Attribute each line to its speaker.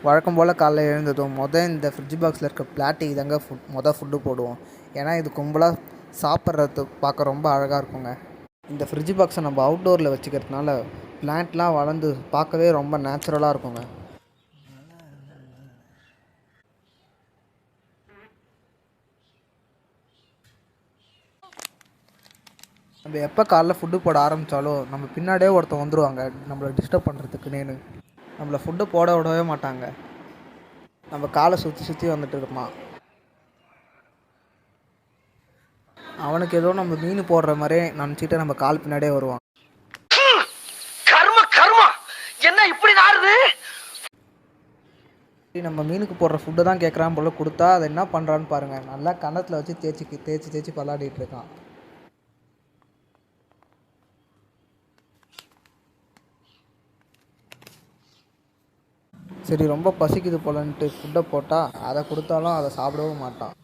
Speaker 1: வழக்கம் போல் காலைல எழுந்ததும் இந்த ஃப்ரிட்ஜ் பாக்ஸில் இருக்க பிளாட்டிக்கு தாங்க ஃபுட்டு போடுவோம். ஏன்னா இது கும்பலாக சாப்பிட்றது பார்க்க ரொம்ப அழகாக இருக்குங்க. இந்த ஃப்ரிட்ஜ் பாக்ஸை நம்ம அவுட்டோரில் வச்சுக்கிறதுனால பிளான்ட்லாம் வளர்ந்து பார்க்கவே ரொம்ப நேச்சுரலாக இருக்குங்க. நம்ம எப்போ காலைல ஃபுட்டு போட ஆரம்பித்தாலும் நம்ம பின்னாடியே ஒருத்தன் வந்துடுவாங்க நம்மளை டிஸ்டர்ப் பண்ணுறதுக்குன்னு. நம்மளை ஃபுட்டு போட விடவே மாட்டாங்க. நம்ம காலை சுற்றி சுற்றி வந்துட்டு இருப்பான். அவனுக்கு ஏதோ நம்ம மீன் போடுற மாதிரியே நினச்சிட்டு நம்ம கால் பின்னாடியே வருவான். என்ன இப்படி நாருது? நம்ம மீனுக்கு போடுற ஃபுட்டு தான் கேட்குறான் போல கொடுத்தா அதை என்ன பண்ணுறான்னு பாருங்கள். நல்லா கன்னத்தில் வச்சு தேய்ச்சி தேய்ச்சி பல்லாடிட்டு இருக்கான். சரி ரொம்ப பசிக்குது போலன்ட்டு ஃபுட்டை போட்டால் அதை கொடுத்தாலும் அதை சாப்பிடவும் மாட்டான்.